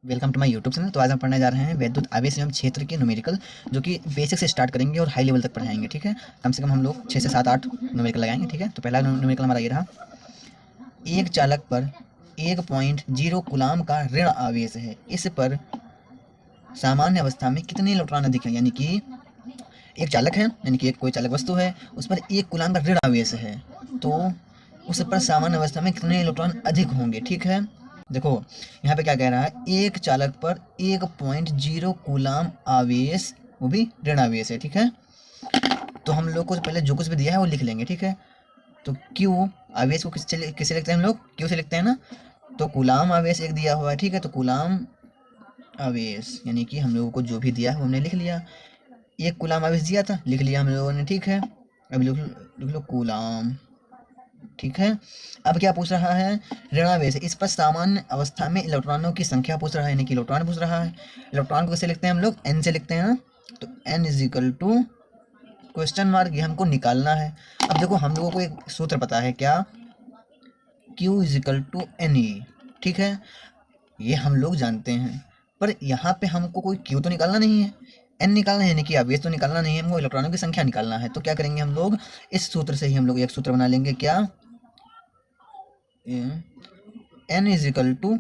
Welcome to my YouTube channel. तो आज हम पढ़ने जा रहे हैं वैद्युत आवेश एवं क्षेत्र के न्यूमेरिकल, जो कि बेसिक से स्टार्ट करेंगे और हाई लेवल तक पढ़ाएंगे। ठीक है, कम से कम हम लोग 6 से 7 8 न्यूमेरिकल लगाएंगे। ठीक है, तो पहला न्यूमेरिकल हमारा ये रहा। एक चालक पर 1.0 कूलाम का ऋण आवेश है, इस पर सामान्य अवस्था में कितने इलेक्ट्रॉन अधिक हैं। यानी कि एक चालक है, यानी कि एक कोई चालक वस्तु है, उस पर 1 कूलाम का ऋण आवेश है, तो उस पर सामान्य अवस्था में कितने इलेक्ट्रॉन अधिक होंगे। ठीक है, देखो यहाँ पे क्या कह रहा है, एक चालक पर 1.0 कूलाम आवेश, वो भी ऋण आवेश है। ठीक है, तो हम लोग को पहले जो कुछ भी दिया है वो लिख लेंगे। ठीक है, तो क्यू आवेश को किससे लिखते हैं हम लोग, क्यू से लिखते हैं ना। तो कूलाम आवेश एक दिया हुआ है। ठीक है, तो कूलाम आवेश यानी कि हम लोगों को जो भी दिया है वो हमने लिख लिया। एक कूलाम आवेश दिया था, लिख लिया हम लोगों ने। ठीक है, अब लिख लो कूलाम। ठीक है, अब क्या पूछ रहा है, ऋणावेश। इस पर सामान्य अवस्था में इलेक्ट्रॉनों की संख्या पूछ रहा है, यानी कि इलेक्ट्रॉन पूछ रहा है। इलेक्ट्रॉन को कैसे लिखते हैं हम लोग, एन से लिखते हैं ना। तो n is equal to question mark, ये हमको निकालना है। अब देखो हम लोगों को एक सूत्र पता है, क्या, Q is equal to n e. ठीक है, ये हम लोग जानते हैं, पर यहाँ पे हमको कोई Q तो निकालना नहीं है, एन निकालना है, यानी कि आवेश तो निकालना नहीं है, हमको इलेक्ट्रॉनों की संख्या निकालना है। तो क्या करेंगे हम लोग, इस सूत्र से ही हम लोग एक सूत्र बना लेंगे। क्या, एन इज इक्वल टू,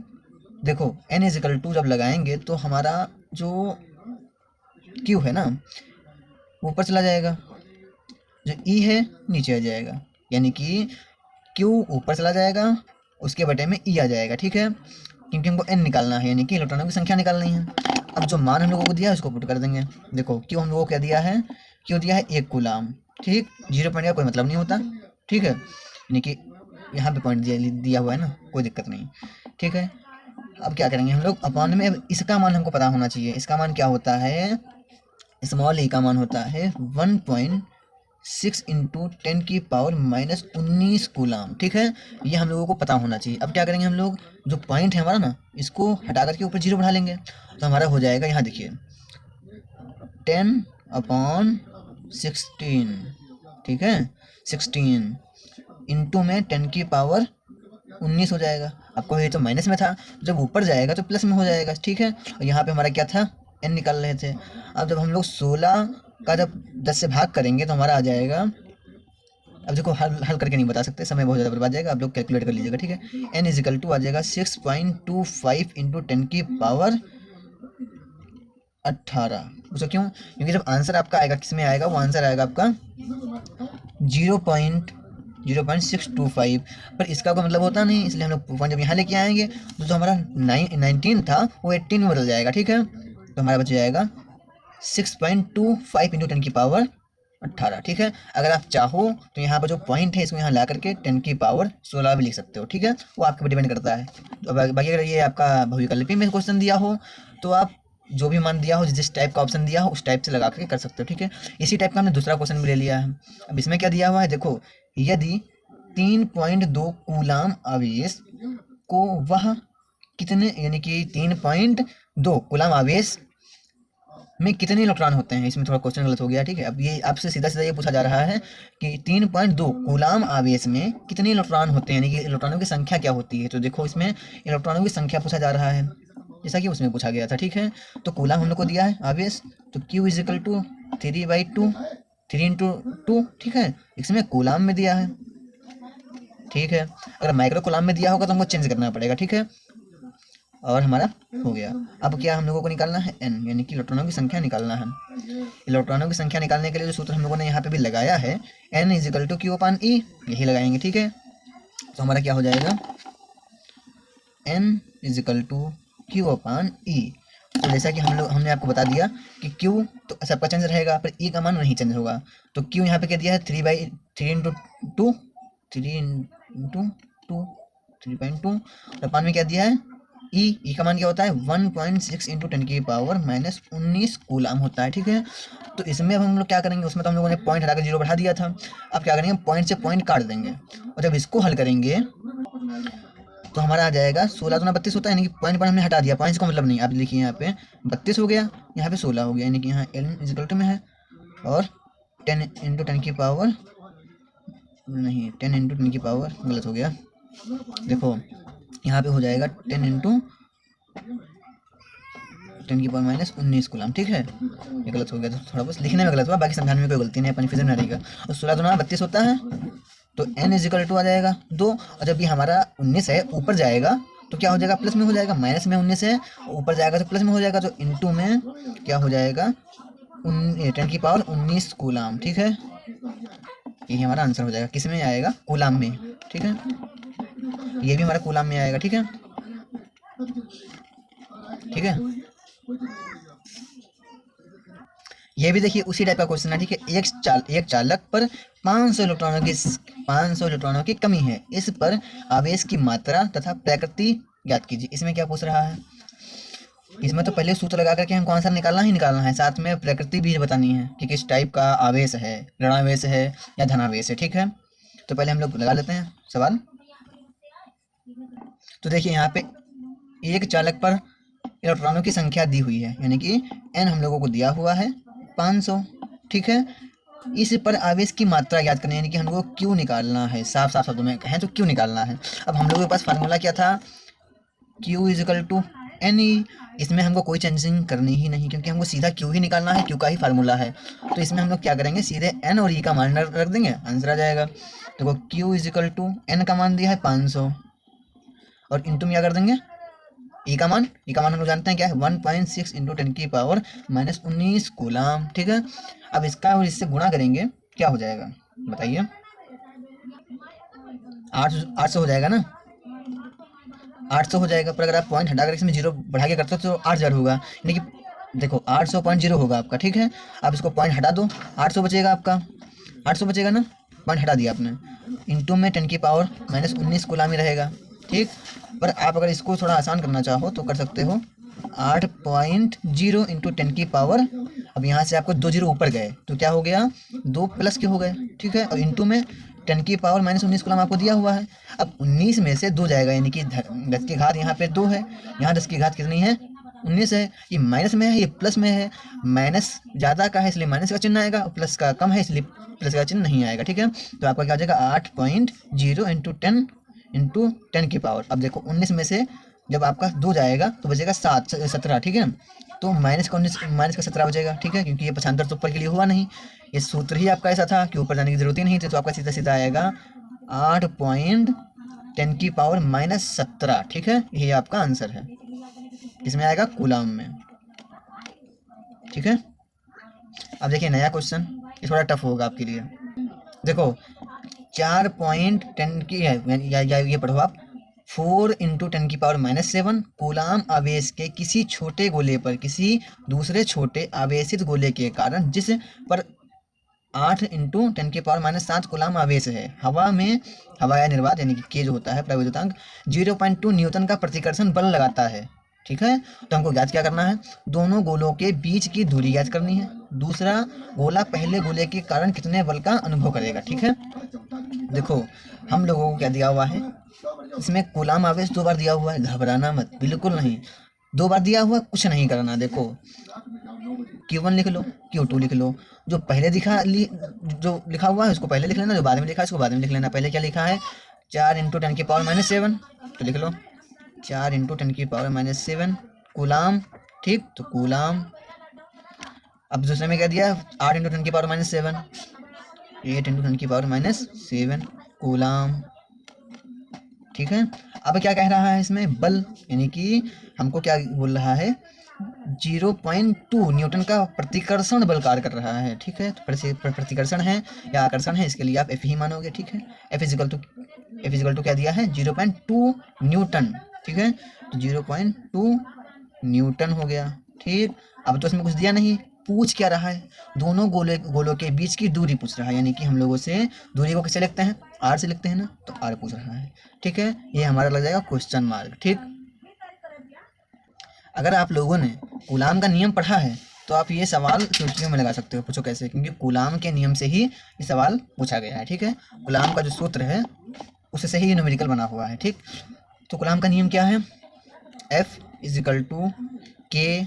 देखो एन इज इक्वल टू जब लगाएंगे तो हमारा जो क्यू है ना ऊपर चला जाएगा, जो ई है नीचे आ जाएगा, यानी कि क्यू ऊपर चला जाएगा, उसके बटे में ई आ जाएगा। ठीक है, क्योंकि हमको एन निकालना है, यानी कि इलेक्ट्रॉनों की संख्या निकालनी है। अब जो मान हम लोगों को दिया है उसको पुट कर देंगे। देखो क्यू हम लोगों को क्या दिया है, क्यू दिया है 1 कूलाम। ठीक, 0 पॉइंट का कोई मतलब नहीं होता। ठीक है, यानी कि यहाँ पे पॉइंट दिया हुआ है ना, कोई दिक्कत नहीं। ठीक है, अब क्या करेंगे हम लोग, अपॉन में, अब इसका मान हमको पता होना चाहिए। इसका मान क्या होता है, स्मॉल ई का मान होता है 1.6 इंटू 10 की पावर -19 कूलाम। ठीक है, ये हम लोगों को पता होना चाहिए। अब क्या करेंगे हम लोग, जो पॉइंट है हमारा ना, इसको हटा करके ऊपर 0 बढ़ा लेंगे, तो हमारा हो जाएगा, यहाँ देखिए 10/16। ठीक है, 16 इंटू में 10 की पावर 19 हो जाएगा। आपको ये तो माइनस में था, जब ऊपर जाएगा तो प्लस में हो जाएगा। ठीक है, और यहाँ पे हमारा क्या था, एन निकाल रहे थे। अब जब हम लोग 16 का जब 10 से भाग करेंगे तो हमारा आ जाएगा, अब देखो हल करके नहीं बता सकते, समय बहुत ज़्यादा बर्बाद जाएगा, आप लोग कैलकुलेट कर लीजिएगा। ठीक है, एन इज इक्वल टू आ जाएगा 6.25 इंटू 10 की पावर 18। उसको क्यों, क्योंकि जब आंसर आपका आएगा किस में आएगा, वो आंसर आएगा आपका 0.0625, पर इसका कोई मतलब होता नहीं, इसलिए हम लोग पॉइंट जब यहाँ लेके आएंगे तो जो हमारा 19 था वो 18 में बदल जाएगा। ठीक है, तो हमारा बच जाएगा 6.25 इंटू 10 की पावर 18। ठीक है, अगर आप चाहो तो यहाँ पर जो पॉइंट है इसको यहाँ ला करके 10 की पावर 16 भी लिख सकते हो। ठीक है, वो आपके ऊपर डिपेंड करता है। तो बाकी अगर ये आपका भविकल्पी में क्वेश्चन दिया हो तो आप जो भी मान दिया हो, जिस टाइप का ऑप्शन दिया हो उस टाइप से लगा करके कर सकते हो। ठीक है, इसी टाइप का हमने दूसरा क्वेश्चन भी ले लिया है। अब इसमें क्या दिया हुआ है, देखो यदि 3.2 कूलाम आवेश को वह कितने, यानी कि 3.2 कूलाम आवेश में कितने इलेक्ट्रॉन होते हैं, इसमें थोड़ा क्वेश्चन गलत हो गया। ठीक है, अब ये आपसे सीधा सीधा ये पूछा जा रहा है कि 3.2 कूलाम आवेश में कितने इलेक्ट्रॉन होते हैं, यानी कि इलेक्ट्रॉनों की संख्या क्या होती है। तो देखो इसमें इलेक्ट्रॉनों की संख्या पूछा जा रहा है, जैसा कि उसमें पूछा गया था। ठीक है, तो कूलाम हम लोग को दिया है आवेश, तो Q is equal to 3/2, 3 into 2। ठीक है, इसमें कूलाम में दिया है। ठीक है, अगर माइक्रो कूलाम में दिया होगा तो हमको चेंज करना पड़ेगा। ठीक है, और हमारा हो गया। अब क्या हम लोगों को निकालना है, एन, यानी कि इलेक्ट्रॉनों की संख्या निकालना है। इलेक्ट्रॉनों की संख्या निकालने के लिए जो सूत्र हम लोगों ने यहाँ पे भी लगाया है, N is equal to Q upon E, यही लगाएंगे। ठीक है, तो हमारा क्या हो जाएगा, N is equal to Q upon E. तो जैसा कि हमने आपको बता दिया कि क्यू तो सबका चेंज रहेगा, पर ई का मान नहीं चेंज होगा। तो क्यू यहाँ पे क्या दिया है, 3/3 इंटू 2, 3.2 और अपान में क्या दिया है, ई का मान क्या होता है, 1.6 इंटू 10 की पावर -19 कूलाम होता है। ठीक है, तो इसमें अब हम लोग क्या करेंगे, उसमें तो हम लोगों ने पॉइंट हटाकर 0 बढ़ा दिया था। अब क्या करेंगे, पॉइंट से पॉइंट काट देंगे, और जब इसको हल करेंगे तो हमारा आ जाएगा 16 दूना 32 होता है, यानी कि पॉइंट पर हमने हटा दिया, पॉइंट्स का मतलब नहीं। आप लिखिए यहाँ पे 32 हो गया, यहाँ पे 16 हो गया, यानी कि यहाँ एल इज इक्वल टू में है, और 10 इंटू 10 की पावर नहीं, 10 इंटू 10 की पावर गलत हो गया। देखो यहाँ पे हो जाएगा 10 इंटू 10⁻⁻19 कूलम, ठीक है। ये गलत हो गया, तो थोड़ा बहुत लिखने में गलत हुआ, बाकी समझाने में कोई गलती नहीं है, कन्फ्यूजन में रहेगा। और 16 दूना 32 होता है, तो n = आ जाएगा 2। और जब ये हमारा 19 है ऊपर जाएगा तो क्या हो जाएगा, प्लस में हो जाएगा। माइनस में 19 है, ऊपर जाएगा तो प्लस में हो जाएगा, तो इंटू में क्या हो जाएगा 10⁻19 कूलम, ठीक है। यही हमारा आंसर हो जाएगा, किस में आएगा, कूलम में, ठीक है। ये भी हमारा कूलम में आएगा, ठीक है, ठीक है। ये भी देखिए उसी टाइप का क्वेश्चन है, ठीक है। एक चालक पर 500 इलेक्ट्रॉनों की कमी है, इस पर आवेश की मात्रा तथा प्रकृति ज्ञात कीजिए। इसमें क्या पूछ रहा है, इसमें तो पहले सूत्र लगा करके हमको आंसर निकालना है, साथ में प्रकृति भी बतानी है कि किस टाइप का आवेश है, ऋणावेश है या धनावेश है, ठीक है। तो पहले हम लोग लगा लेते हैं सवाल। तो देखिए यहाँ पे एक चालक पर इलेक्ट्रॉनों की संख्या दी हुई है, यानी कि n हम लोगों को दिया हुआ है 500, ठीक है। इस पर आवेश की मात्रा याद करनी है, यानी कि हमको क्यू निकालना है, साफ साफ शब्दों में कहें तो क्यू निकालना है। अब हम लोगों के पास फार्मूला क्या था, Q = NE। इसमें हमको कोई चेंजिंग करनी ही नहीं, क्योंकि हमको सीधा क्यू ही निकालना है, क्यू का ही फार्मूला है। तो इसमें हम लोग क्या करेंगे, सीधे n और e का मान रख देंगे, आंसर आ जाएगा। देखो Q = n का मान दिया है 500 और इंटू में क्या कर देंगे e का मान हम लोग जानते हैं क्या है, 1.6 × 10⁻19 कूलम, ठीक है। अब इसका और इससे गुणा करेंगे, क्या हो जाएगा बताइए, 800 हो जाएगा ना, 800 हो जाएगा। पर अगर आप पॉइंट हटाकर इसमें 0 बढ़ा के करते हो तो 8000 होगा, यानी कि देखो 800.0 होगा आपका, ठीक है। अब इसको पॉइंट हटा दो, 800 बचेगा आपका, 800 बचेगा ना, पॉइंट हटा दिया आपने, इंटू में 10⁻⁻19 कूलम ही रहेगा, ठीक। पर आप अगर इसको थोड़ा आसान करना चाहो तो कर सकते हो 8.0 × 10⁻। अब यहाँ से आपको 2 0 ऊपर गए तो क्या हो गया, 2 प्लस के हो गए, ठीक है। और इंटू में 10⁻⁻19 कूलम आपको दिया हुआ है। अब 19 में से 2 जाएगा, यानी कि 10 की घात यहाँ पे 2 है, यहाँ 10 की घात कितनी है, 19 है। ये माइनस में है, ये प्लस में है, माइनस ज़्यादा का है इसलिए माइनस का चिन्ह आएगा, प्लस का कम है इसलिए प्लस का चिन्ह नहीं आएगा, ठीक है। तो आपका क्या हो जाएगा 8.0 × 10⁻। अब देखो 19 में से जब आपका 2 जाएगा तो बचेगा 17, ठीक है। तो माइनस का 17 बचेगा, ठीक है, क्योंकि ये पक्षांतर तो ऊपर के लिए हुआ नहीं, ये सूत्र ही आपका ऐसा था कि ऊपर जाने की जरूरत ही नहीं थी। तो आपका सीधा सीधा आएगा 8.10⁻⁻17, ठीक है। यही आपका आंसर है, इसमें आएगा कूलम में, ठीक है। अब देखिए नया क्वेश्चन, ये थोड़ा टफ होगा आपके लिए। देखो 4.10 की है, या ये पढ़ो आप, 4 × 10⁻⁻7 कूलम आवेश के किसी छोटे गोले पर किसी दूसरे छोटे आवेशित गोले के कारण जिस पर 8 × 10⁻⁻7 कूलम आवेश है, हवा या निर्वात यानी कि के जो होता है प्रविद्युतांक 0.2 न्यूटन का प्रतिकर्षण बल लगाता है, ठीक है। तो हमको ज्ञात क्या करना है, दोनों गोलों के बीच की दूरी ज्ञात करनी है, दूसरा गोला पहले गोले के कारण कितने बल का अनुभव करेगा, ठीक है। देखो हम लोगों को क्या दिया हुआ है, इसमें कूलम आवेश 2 बार दिया हुआ है, घबराना मत, बिल्कुल नहीं, 2 बार दिया हुआ, कुछ नहीं करना। देखो Q1 लिख लो, Q2 लिख लो, जो पहले जो लिखा हुआ है उसको पहले लिख लेना, जो बाद में लिखा है उसको बाद में लिख लेना। पहले क्या लिखा है, 4 × 10⁻⁻7, तो लिख लो 4 × 10⁻⁻7 कूलम, ठीक, तो कूलम। अब दूसरे में क्या दिया, 8 × 10⁻⁻7, 8 × 10⁻⁻7 कूलम, ठीक है। अब क्या कह रहा है इसमें, बल, यानी कि हमको क्या बोल रहा है, 0.2 न्यूटन का प्रतिकर्षण बल कार्य कर रहा है, ठीक है। तो प्रतिकर्षण है या आकर्षण है, इसके लिए आप F ही मानोगे, ठीक है। F = क्या दिया है, 0.2 न्यूटन, ठीक है। तो 0.2 न्यूटन हो गया, ठीक। अब तो इसमें कुछ दिया नहीं, पूछ क्या रहा है, दोनों गोलों के बीच की दूरी पूछ रहा है, यानी कि हम लोगों से दूरी को कैसे लिखते हैं, r से लिखते हैं ना, तो r पूछ रहा है, ठीक है। ये हमारा लग जाएगा क्वेश्चन मार्क, ठीक। अगर आप लोगों ने कूलम का नियम पढ़ा है तो आप ये सवाल चुटकियों में लगा सकते हो, पूछो कैसे, क्योंकि कूलम के नियम से ही ये सवाल पूछा गया है, ठीक है। कूलम का जो सूत्र है उससे ही ये न्यूमेरिकल बना हुआ है, ठीक। तो कूलम का नियम क्या है, F = K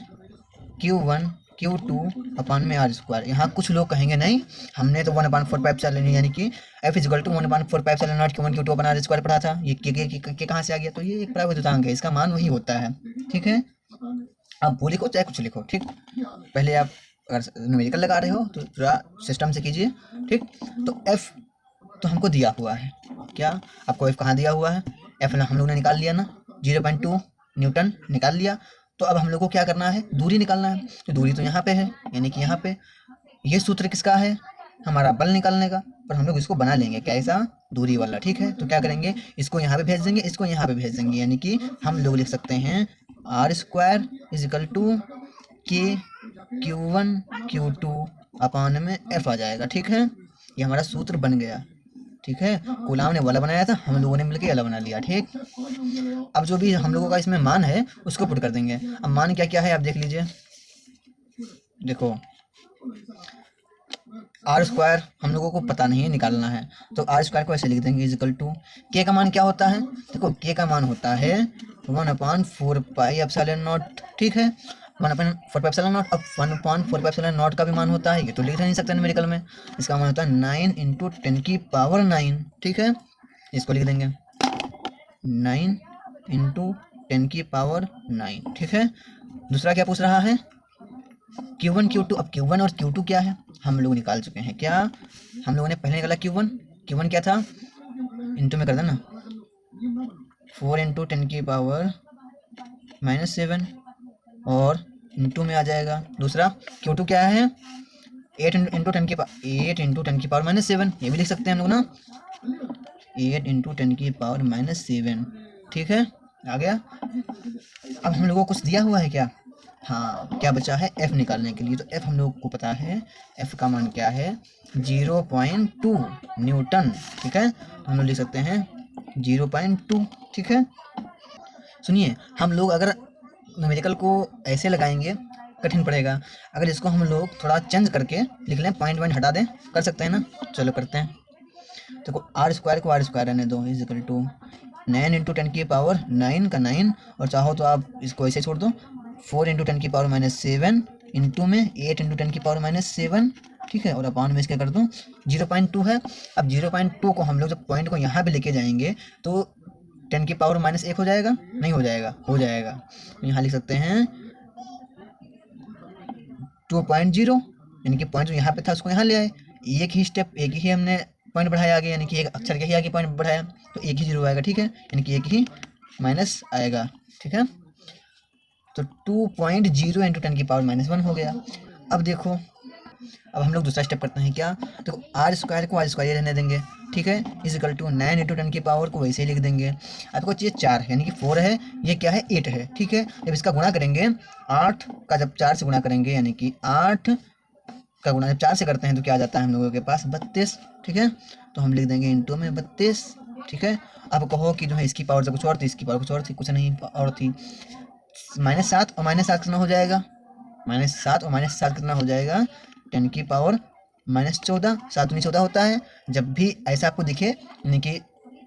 Q1 Q2/r²। यहाँ कुछ लोग कहेंगे नहीं, हमने तो 1/4 यानी कि F = 1/4 Q1 Q2/r² पढ़ा था, ये के कहाँ से आ गया, तो ये एक प्राविद्युतांक है, इसका मान वही होता है, ठीक है। आप वो लिखो चाहे कुछ लिखो, ठीक। पहले आप अगर न्यूमेरिकल लगा रहे हो तो थोड़ा सिस्टम से कीजिए, ठीक। तो एफ तो हमको दिया हुआ है, क्या आपको एफ कहाँ दिया हुआ है, एफ हम लोग ने निकाल लिया ना, 0.2 न्यूटन निकाल लिया। तो अब हम लोग को क्या करना है, दूरी निकालना है। तो दूरी तो यहाँ पे है, यानी कि यहाँ पे ये सूत्र किसका है, हमारा बल निकालने का। पर हम लोग इसको बना लेंगे कैसा, दूरी वाला, ठीक है। तो क्या करेंगे, इसको यहाँ पे भेज देंगे, इसको यहाँ पे भेज देंगे, यानी कि हम लोग लिख सकते हैं r² इजिकल टू के Q1 Q2 अपान में F आ जाएगा, ठीक है। ये हमारा सूत्र बन गया, ठीक है। गुलाम ने वाला बनाया था, हम लोगों ने मिलकर वाला बना लिया, ठीक। अब जो भी हम लोगों का इसमें मान है उसको पुट कर देंगे। अब मान क्या क्या है आप देख लीजिए, देखो r² हम लोगों को पता नहीं है, निकालना है। तो r² को ऐसे लिख देंगे इजिकल टू के का मान क्या होता है, देखो के का मान होता है 1/4 पाई एप्सिलॉन नॉट, ठीक है। 1/4 पाई एप्सिलॉन नॉट। अब 1/4 पाई एप्सिलॉन नॉट का भी मान होता है, ये तो लिख नहीं सकते न्यूमेरिकल में, इसका मान होता है 9 × 10⁹, ठीक है। इसको लिख देंगे 9 × 10⁹, ठीक है। दूसरा क्या पूछ रहा है, Q1 Q2। अब Q1 और Q2 क्या है, हम लोग निकाल चुके हैं। क्या हम लोगों ने पहले निकाला Q1 क्या था, इंटू में कर देना 4 × 10⁻⁻7 और इंटू में आ जाएगा। दूसरा Q2 क्या है, 8 × 10⁻⁻7, ये भी लिख सकते हैं हम लोग ना, 8 × 10⁻⁻7, ठीक है। आ गया। अब हम लोगों को कुछ दिया हुआ है क्या, हाँ क्या बचा है, एफ निकालने के लिए। तो एफ हम लोग को पता है, एफ का मान क्या है 0.2 न्यूटन, ठीक है। तो हम लोग लिख सकते हैं 0.2, ठीक है। सुनिए, हम लोग अगर न्यूमेरिकल को ऐसे लगाएंगे कठिन पड़ेगा, अगर इसको हम लोग थोड़ा चेंज करके लिख लें, पॉइंट हटा दें, कर सकते हैं ना, चलो करते हैं। देखो r² को r² रहने दो इजिकल टू 9 × 10⁻9 का 9, और चाहो तो आप इसको ऐसे छोड़ दो 4 × 10⁻7 इंटू में 8 × 10⁻7, ठीक है। और अपान में इसके कर दूँ 0.2 है। अब 0.2 को हम लोग जब पॉइंट को यहाँ पे लेके जाएंगे तो 10⁻⁻1 हो जाएगा, नहीं हो जाएगा, हो जाएगा। तो यहाँ लिख सकते हैं 2.0, यानी कि पॉइंट जो यहाँ पे था उसको यहाँ ले आए, एक ही स्टेप, एक ही हमने पॉइंट बढ़ाया आगे, यानी कि एक अक्षर के ही आगे पॉइंट बढ़ाया, तो एक ही 0 आएगा, ठीक है, यानी कि एक ही माइनस आएगा, ठीक है। तो 2.0 × 10⁻⁻1 हो गया। अब देखो, अब हम लोग दूसरा स्टेप करते हैं, क्या, तो r² को r² रहने देंगे, ठीक है, इजिकल टू 9 × 10⁻, को वैसे ही लिख देंगे। आपको चाहिए 4, यानी कि 4 है, ये क्या है 8 है, ठीक है। जब इसका गुणा करेंगे 8 का, जब 4 से गुणा करेंगे, यानी कि 8 का गुणा जब 4 से करते हैं तो क्या आ जाता है हम लोगों के पास 32, ठीक है। तो हम लिख देंगे इंटू में 32, ठीक है। अब कहो कि जो है इसकी पावर से कुछ और थी, इसकी पावर कुछ और थी, कुछ नहीं और थी, -7 और -7 कितना हो जाएगा, -7 और -7 कितना हो जाएगा 10⁻14, 7 × 14 होता है। जब भी ऐसा आपको दिखे, यानी कि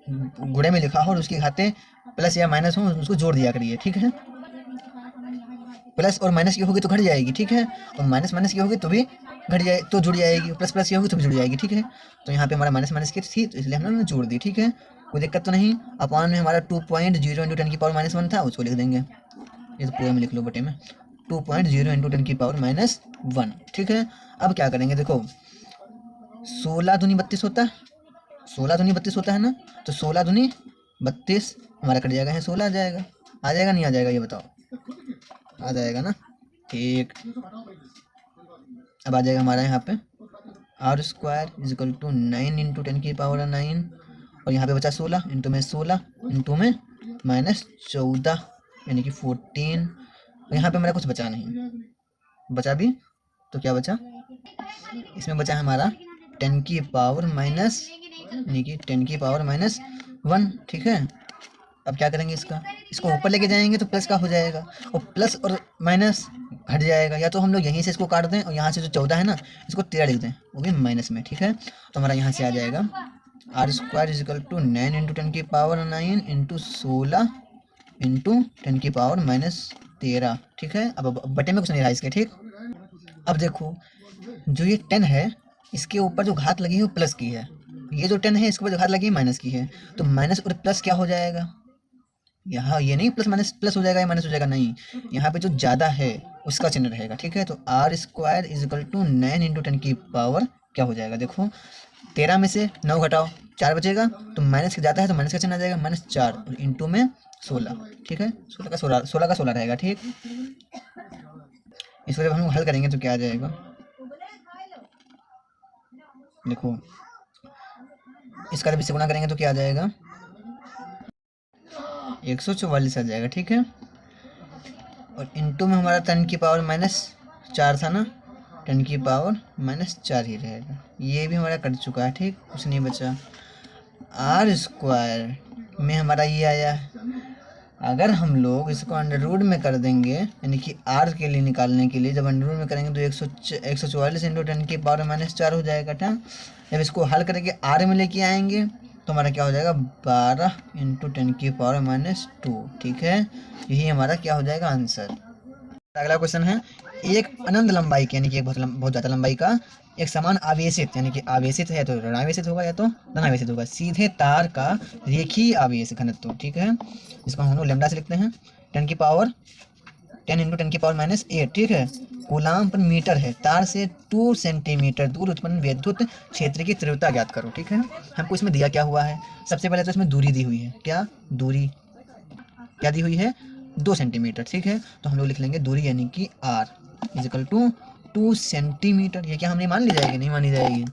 गुणे में लिखा हो और उसके खाते प्लस या माइनस हो, उसको जोड़ दिया करिए, ठीक है। प्लस और माइनस की होगी तो घट जाएगी, ठीक है, और माइनस माइनस की होगी तो भी घट जाए, तो जुड़ जाएगी, प्लस प्लस की होगी तो भी जुड़ जाएगी, ठीक है। तो यहाँ पे हमारा माइनस माइनस की थी तो इसलिए हमने जोड़ दी, ठीक है, कोई दिक्कत तो नहीं। अपान में हमारा 2.0 × 10⁻⁻1 था, उसको लिख देंगे, ये तो पूरे में लिख लो बटे में, 2.0 × 10⁻⁻1, ठीक है। अब क्या करेंगे, देखो 16 दूनी 32 होता है, 16 दूनी 32 होता है ना, तो 16 दूनी 32 हमारा कट जाएगा, है 16 आ जाएगा नहीं आ जाएगा, ये बताओ, आ जाएगा ना, ठीक। अब आ जाएगा हमारा यहाँ पे r² इजिकल टू 9 × 10⁻9, और यहाँ पे बचा 16 इंटू में 16 इंटू में -14, यानी कि 14, और यहाँ पे मेरा कुछ बचा नहीं, बचा भी तो क्या बचा, इसमें बचा हमारा 10⁻⁻, यानी कि 10⁻⁻1, ठीक है। अब क्या करेंगे, इसको ऊपर लेके जाएंगे तो प्लस का हो जाएगा, और प्लस और माइनस हट जाएगा, या तो हम लोग यहीं से इसको काट दें और यहाँ से जो 14 है ना इसको 13 लिख दें, वो भी माइनस में, ठीक है। तो हमारा यहाँ से आ जाएगा r² is equal to 9 × 10⁻9 into 16 into 10⁻13, ठीक है। अब बटे में कुछ नहीं रहा इसके, ठीक। अब देखो, जो ये 10 है इसके ऊपर जो घात लगी है वो प्लस की है, ये जो 10 है इसके ऊपर जो घात लगी है माइनस की है, तो माइनस और प्लस क्या हो जाएगा, यहाँ ये नहीं प्लस माइनस प्लस हो जाएगा या माइनस हो जाएगा, नहीं, यहाँ पे जो ज़्यादा है उसका चिन्ह रहेगा, ठीक है। तो r square is equal to 9 into 10 की पावर क्या हो जाएगा, देखो 13 में से 9 घटाओ 4 बचेगा, तो माइनस ज़्यादा है तो माइनस का चिन्ह आ जाएगा, -4 और इंटू में 16, ठीक है, 16 का 16 रहेगा, ठीक। इसको जब हम हल करेंगे तो क्या आ जाएगा, देखो इसका जब इससे गुणा करेंगे तो क्या आ जाएगा, 144 आ जाएगा, ठीक है। और इंटू में हमारा 10 की पावर -4 था ना, 10 की पावर -4 ही रहेगा, ये भी हमारा कट चुका है, ठीक, कुछ नहीं बचा। आर स्क्वायर में हमारा ये आया, अगर हम लोग इसको अंडर रूट में कर देंगे, यानी कि आर के लिए निकालने के लिए जब अंडर रूट में करेंगे तो 144 इंटू 10 की पावर -4 हो जाएगा, ठीक। जब इसको हल करके आर में लेके आएंगे तो हमारा क्या हो जाएगा, 12 इंटू 10 की पावर -2, ठीक है। यही हमारा क्या हो जाएगा आंसर। अगला क्वेश्चन है, एक अनंत लंबाई की यानी कि एक बहुत ज़्यादा लंबाई का एक समान आवेशित, यानी कि आवेशित है तो ऋणावेशित होगा या तो धनावेशित होगा, सीधे तार का रेखीय आवेश घनत्व, ठीक है। इसको हम लोग लैम्डा से लिखते हैं, 10 की पावर 10 इंटू 10 की पावर -8, ठीक है। कूलाम पर मीटर है, तार से 2 सेंटीमीटर दूर उत्पन्न विद्युत क्षेत्र की तीव्रता ज्ञात करो, ठीक है। हमको इसमें दिया क्या हुआ है, सबसे पहले तो इसमें दूरी दी हुई है, क्या दूरी क्या दी हुई है, 2 सेंटीमीटर, ठीक है। तो हम लोग लिख लेंगे दूरी यानी कि r इजिकल टू 2 सेंटीमीटर, ये क्या हमने मान ली जाएगी, नहीं मानी जाएगी।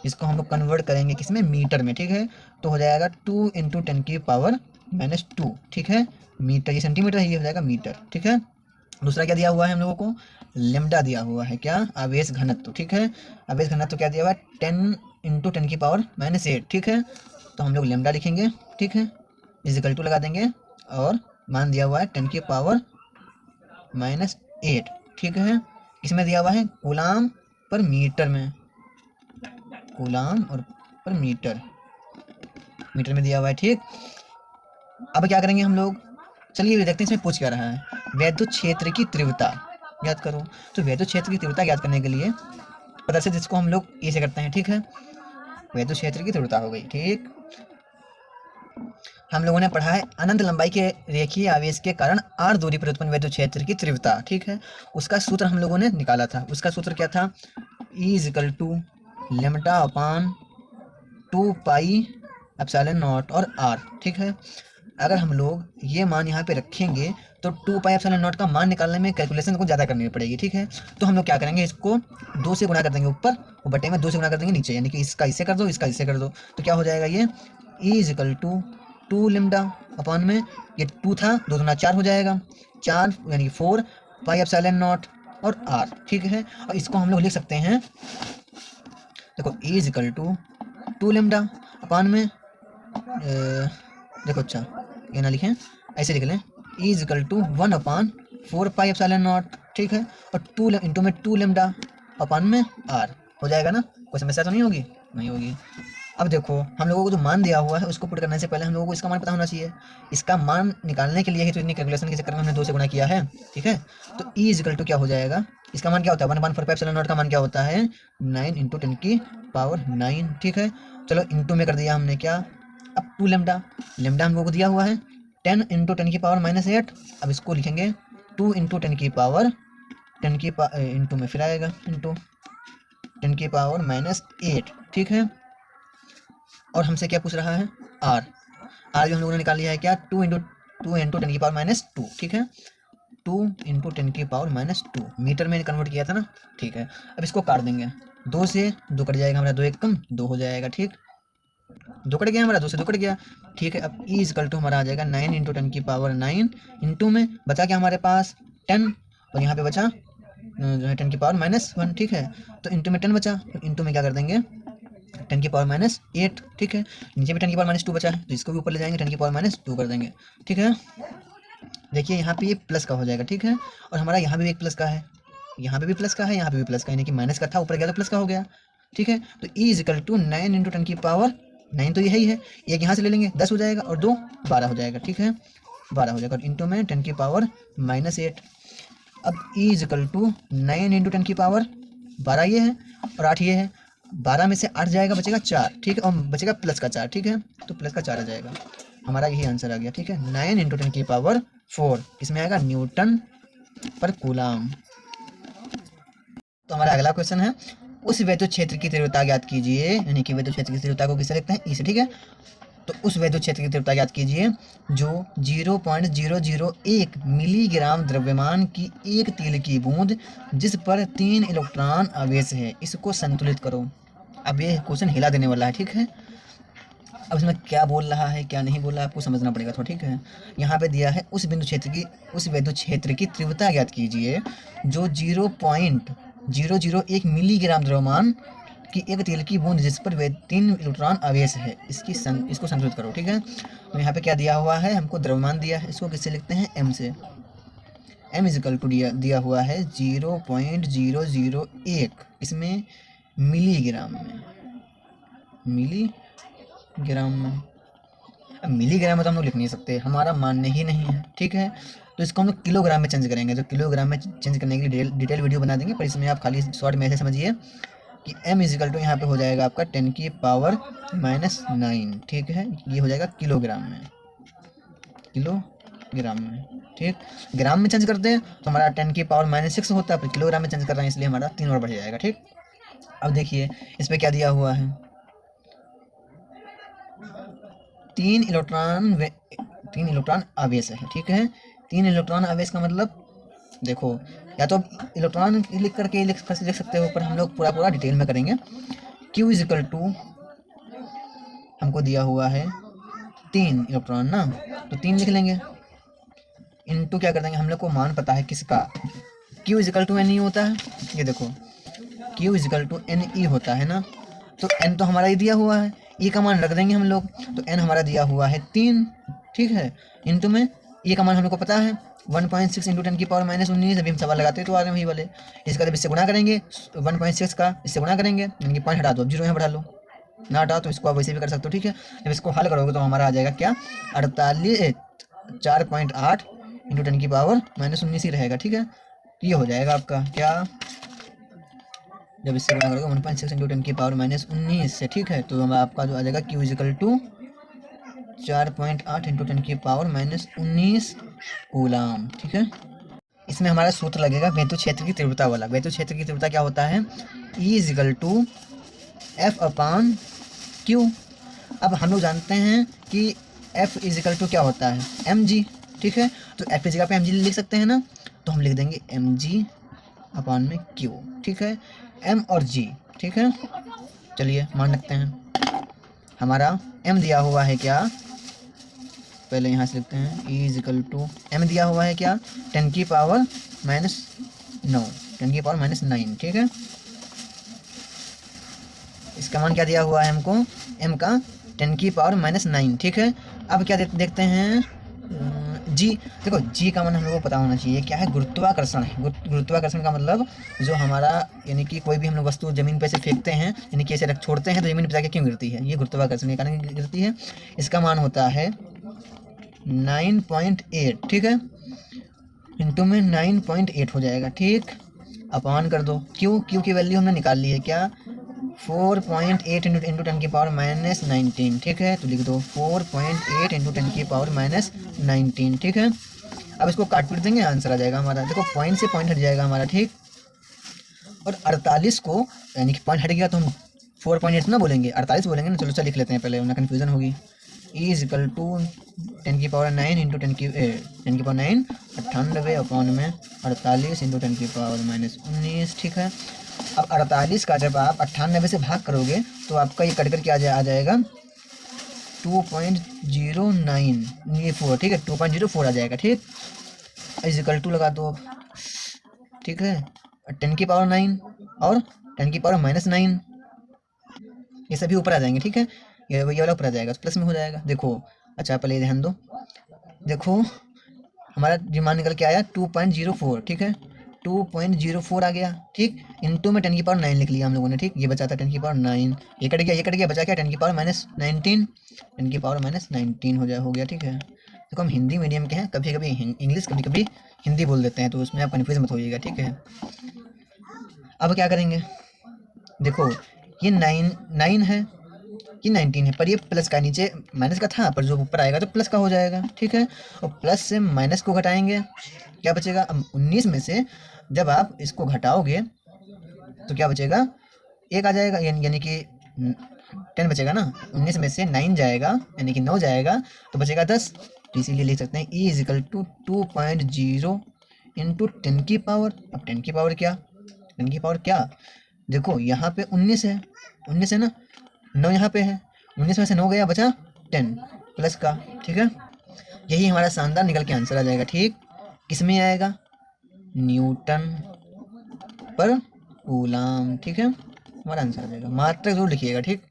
इसको हम लोग कन्वर्ट करेंगे किसमें, मीटर में, ठीक है। तो हो जाएगा 2 इंटू 10 की पावर -2, ठीक है। मीटर, ये सेंटीमीटर है, ये हो जाएगा मीटर, ठीक है। दूसरा क्या दिया हुआ है हम लोगों को, लेमडा दिया हुआ है, क्या, आवेश घनत्व, ठीक है। आवेश घनत्व क्या दिया हुआ है, 10 इंटू 10 की पावर -8, ठीक है। तो हम लोग लेमडा लिखेंगे, ठीक है, इजिकल टू लगा देंगे और मान दिया हुआ है 10 की पावर -8, ठीक है। इसमें दिया हुआ है कूलाम पर मीटर में, कूलाम और पर मीटर में दिया हुआ है, ठीक। अब क्या करेंगे हम लोग, चलिए देखते हैं इसमें पूछ क्या रहा है, वैद्युत क्षेत्र की तीव्रता ज्ञात करो। तो वैद्युत क्षेत्र की तीव्रता ज्ञात करने के लिए प्रदर्शित जिसको हम लोग ऐसे करते हैं, ठीक है, वैद्युत क्षेत्र की तीव्रता हो गई, ठीक। हम लोगों ने पढ़ा है अनंत लंबाई के रेखीय आवेश के कारण r दूरी पर उत्पन्न विद्युत क्षेत्र की तीव्रता, ठीक है। उसका सूत्र हम लोगों ने निकाला था, उसका सूत्र क्या था, E is equal to lambda upon 2 pi epsilon naught और r, ठीक है। अगर हम लोग ये मान यहाँ पे रखेंगे तो 2 पाई एप्सिलॉन नॉट का मान निकालने में कैलकुलेशन को ज़्यादा करनी पड़ेगी, ठीक है। तो हम लोग क्या करेंगे, इसको 2 से गुणा कर देंगे ऊपर और बटे में 2 से गुणा कर देंगे नीचे, यानी कि इसका इससे कर दो, इसका इससे कर दो, तो क्या हो जाएगा, ये E इजिकल टू 2 लेमडा अपान में ये 2 था, 2 दूना 4 हो जाएगा, 4 यानी 4 पाई एप्सिलॉन नॉट और r, ठीक है। और इसको हम लोग लिख सकते हैं, देखो E इजिकल टू 2 लेमडा अपान में देखो, अच्छा ये ना लिखें, ऐसे लिख लें, E is equal to 1 upon 4 pi epsilon naught, ठीक है। और 2 इंटू में 2 लेमडा अपान में r हो जाएगा ना, कोई समस्या तो नहीं होगी, नहीं होगी। अब देखो हम लोगों को जो मान दिया हुआ है उसको पुट करने से पहले हम लोगों को इसका मान पता होना चाहिए, इसका मान निकालने के लिए ही तो इतनी कैलकुलेशन के चक्कर में हमने 2 से गुणा किया है, ठीक है। तो E इजिकल टू क्या हो जाएगा, इसका मान क्या होता है, 1/4 एप्सिलॉन नॉट का मान क्या होता है, 9 इंटू 10 की पावर 9, ठीक है। चलो इंटू में कर दिया हमने, क्या, अब 2 लेमडा, लेमडा हम लोगों को दिया हुआ है 10 इंटू 10 की पावर -8, अब इसको लिखेंगे 2 इंटू 10 की पावर 10 की इंटू में फिर आएगा इंटू 10 की पावर -8, ठीक है। और हमसे क्या पूछ रहा है, r भी हम लोगों ने निकाल लिया है, क्या, 2 इंटू 10 की पावर -2, ठीक है, 2 इंटू 10 की पावर -2 मीटर में कन्वर्ट किया था ना, ठीक है। अब इसको काट देंगे, 2 से 2 कट जाएगा हमारा, 2 एक कम 2 हो जाएगा, ठीक, 2 कट गया हमारा, 2 से 2 कट गया, ठीक है। अब E इजिकल टू हमारा आ जाएगा 9 इंटू 10 की पावर 9 इंटू में बचा क्या हमारे पास 10 और यहाँ पे बचा जो है 10 की पावर -1, ठीक है। तो इंटू में 10 बचा, तो इंटू में क्या कर देंगे 10 की पावर -8, ठीक है। नीचे भी 10 की पावर -2 बचा है तो इसको भी ऊपर ले जाएंगे, 10 की पावर -2 कर देंगे, ठीक है। देखिए यहाँ पे ये प्लस का हो जाएगा, ठीक है। और हमारा यहाँ भी एक प्लस का है, यहाँ पे भी प्लस का है, यहाँ पे भी प्लस का, यानी कि माइनस का था ऊपर गया तो प्लस का हो गया, ठीक है। तो E इजिकल टू 9 इंटू 10 की पावर 9 तो यही है, एक यहाँ से ले लेंगे 10 हो जाएगा और 2 12 हो जाएगा, ठीक है, 12 हो जाएगा, और इंटू में 10 की पावर -8। अब E इजिकल टू 9 इंटू 10 की पावर 12 ये है और 8 ये है, 12 में से 8 जाएगा, बचेगा 4, ठीक है, और बचेगा प्लस का 4, ठीक है, तो प्लस का 4 आ जाएगा। हमारा यही आंसर आ गया, ठीक है। 9 इंटू 10⁴ इसमें आएगा न्यूटन पर कूलाम। तो हमारा अगला क्वेश्चन है, उस विद्युत क्षेत्र की तीव्रता ज्ञात कीजिए, यानी कि विद्युत क्षेत्र की तीव्रता को किससे लिखते हैं, ई से, ठीक है। तो उस विद्युत क्षेत्र की तीव्रता ज्ञात कीजिए जो 0.001 मिलीग्राम द्रव्यमान की एक तेल की बूंद जिस पर 3 इलेक्ट्रॉन आवेश है, इसको संतुलित करो। अब ये क्वेश्चन हिला देने वाला है, ठीक है। अब इसमें क्या बोल रहा है क्या नहीं बोल रहा है आपको समझना पड़ेगा थोड़ा, ठीक है। यहाँ पे दिया है उस विद्युत क्षेत्र की तीव्रता ज्ञात कीजिए जो 0.001 मिलीग्राम द्रव्यमान कि एक तेल की बूंद जिस पर वे 3 इलेक्ट्रॉन आवेश है, इसको संतुलित करो, ठीक है। तो यहाँ पे क्या दिया हुआ है, हमको द्रव्यमान दिया है, इसको किससे लिखते हैं, एम से। एम इजिकल टू दिया हुआ है 0.001 इसमें मिलीग्राम में, मिलीग्राम में। अब मिलीग्राम में तो हम लोग लिख नहीं सकते, हमारा मान्य ही नहीं है, ठीक है। तो इसको हम लोग किलोग्राम में चेंज करेंगे। तो किलोग्राम में चेंज करने के लिए डिटेल वीडियो बना देंगे, पर इसमें आप खाली शॉर्ट में ऐसे समझिए कि m इजिकल टू यहाँ पे हो जाएगा आपका 10⁻⁹, ठीक है। ये हो जाएगा किलोग्राम में, ठीक। ग्राम में चेंज करते हैं तो हमारा 10⁻⁻6 होता है, पर किलोग्राम में चेंज कर रहे हैं इसलिए हमारा 3 और बढ़ जाएगा, ठीक। अब देखिए इस पर क्या दिया हुआ है, 3 इलेक्ट्रॉन आवेश है, ठीक है। 3 इलेक्ट्रॉन आवेश का मतलब देखो, या तो इलेक्ट्रॉन लिख सकते हो, पर हम लोग पूरा डिटेल में करेंगे। Q इजिकल टू हमको दिया हुआ है 3 इलेक्ट्रॉन ना, तो 3 लिख लेंगे, इनटू क्या कर देंगे, हम लोग को मान पता है किसका, Q इजिकल टू NE होता है। ये देखो Q इजिकल टू NE होता है ना, तो N तो हमारा ही दिया हुआ है, E का मान रख देंगे हम लोग, तो N हमारा दिया हुआ है 3, ठीक है। इनटू में E का मान हम लोग को पता है 1.6 इंटू 10⁻⁻19। अभी हम सवाल लगाते तो आ रहे हैं वही वाले। इसका जब इससे गुणा करेंगे 1.6 का इससे गुणा करेंगे, यानी कि पॉइंट हटा दो, अब 0 यहाँ बढ़ा लो, ना हटाओ तो इसको आप वैसे भी कर सकते हो, ठीक है। जब इसको हल करोगे तो हमारा आ जाएगा क्या, 4.8 इंटू 10⁻⁻19 ही रहेगा, ठीक है। ये हो जाएगा आपका क्या, जब इससे गुणा करोगे 1.6 इंटू 10⁻⁻19 से, ठीक है। तो आपका जो आ जाएगा Q is equal to 4.8 into 10⁻⁻19 coulomb, ठीक है। इसमें हमारा सूत्र लगेगा विद्युत क्षेत्र की तीव्रता वाला। विद्युत क्षेत्र की तीव्रता क्या होता है, E इजिकल टू F/Q। अब हम लोग जानते हैं कि F इजिकल टू क्या होता है, mg, ठीक है। तो F की जगह पे mg लिख सकते हैं ना, तो हम लिख देंगे mg/Q, ठीक है। m और g, ठीक है। चलिए मान रखते हैं, हमारा m दिया हुआ है क्या, पहले यहाँ से लिखते हैं, E इजिकल टू m दिया हुआ है क्या, 10⁻⁻9, 10⁻⁻9, ठीक है। इसका मान क्या दिया हुआ है हमको, m का 10⁻⁻9, ठीक है। अब क्या देखते हैं, g। देखो g का मान हम लोग को पता होना चाहिए क्या है, गुरुत्वाकर्षण है। गुरुत्वाकर्षण का मतलब जो हमारा, यानी कि कोई भी हम लोग वस्तु जमीन पे से फेंकते हैं, यानी कि ऐसे रख छोड़ते हैं तो जमीन पे जाके क्यों गिरती है, ये गुरुत्वाकर्षण के कारण गिरती है। इसका मान होता है 9.8, ठीक है। इंटू में 9.8 हो जाएगा, ठीक। अपान कर दो, क्यों की वैल्यू हमने निकाल ली है क्या, 4.8 इंटू 10⁻⁻19, ठीक है। तो लिख दो 4.8 इंटू 10⁻⁻19, ठीक है। अब इसको काट पीट देंगे, आंसर आ जाएगा हमारा। देखो पॉइंट से पॉइंट हट जाएगा हमारा, ठीक। और 48 को, यानी कि पॉइंट हट गया तो हम 4.8 ना बोलेंगे, 48 बोलेंगे ना। चलो चल लिख लेते हैं पहले, वरना कन्फ्यूजन होगी। E इजिकल टू 10�9 इंटू 10⁹ 98 में 48 इंटू 10⁻⁻19, ठीक है। अब 48 का जब आप 98 से भाग करोगे तो आपका ये कट कर के आ जाएगा 2.09, ठीक है, 2.04 आ जाएगा, ठीक। इजिकल टू लगा दो, ठीक है। 10⁻9 और 10⁻⁻9 ये सभी ऊपर आ जाएंगे, ठीक है। ये वाला ऊपर आ जाएगा, प्लस में हो जाएगा। देखो अच्छा पहले ध्यान दो, देखो हमारा डिमांड निकल के आया 2.04, ठीक है। 2.04 आ गया, ठीक। इंटू में 10⁻9 लिख लिया हम लोगों ने, ठीक। ये बचा था 10⁻9, ये कट गया, बचा क्या 10⁻⁻19, 10⁻⁻19 हो गया, ठीक है। देखो हम हिंदी मीडियम के हैं, कभी कभी इंग्लिश कभी कभी हिंदी बोल देते हैं, तो उसमें आप कन्फ्यूज मत होइएगा, ठीक है। अब क्या करेंगे, देखो ये 9 है, कि 19 है, पर ये प्लस का नीचे माइनस का था, पर जो ऊपर आएगा तो प्लस का हो जाएगा, ठीक है। और प्लस से माइनस को घटाएंगे, क्या बचेगा? अब 19 में से जब आप इसको घटाओगे तो क्या बचेगा? एक आ जाएगा, यानी कि 10 बचेगा ना। 19 में से 9 जाएगा यानी कि 9 जाएगा, तो बचेगा 10। तो इसीलिए लिख सकते हैं E इजिकल टू 2.0 इंटू 10 की पावर। अब 10 की पावर क्या? 10 की पावर क्या? देखो यहाँ पे 19 है, 19 है ना, 9 यहाँ पे है, 19 में से 9 गया, बचा 10 प्लस का, ठीक है। यही हमारा शानदार निकल के आंसर आ जाएगा, ठीक। किसमें आएगा? न्यूटन पर कूलाम, ठीक है। हमारा आंसर आ जाएगा। मात्रक जरूर लिखिएगा, ठीक।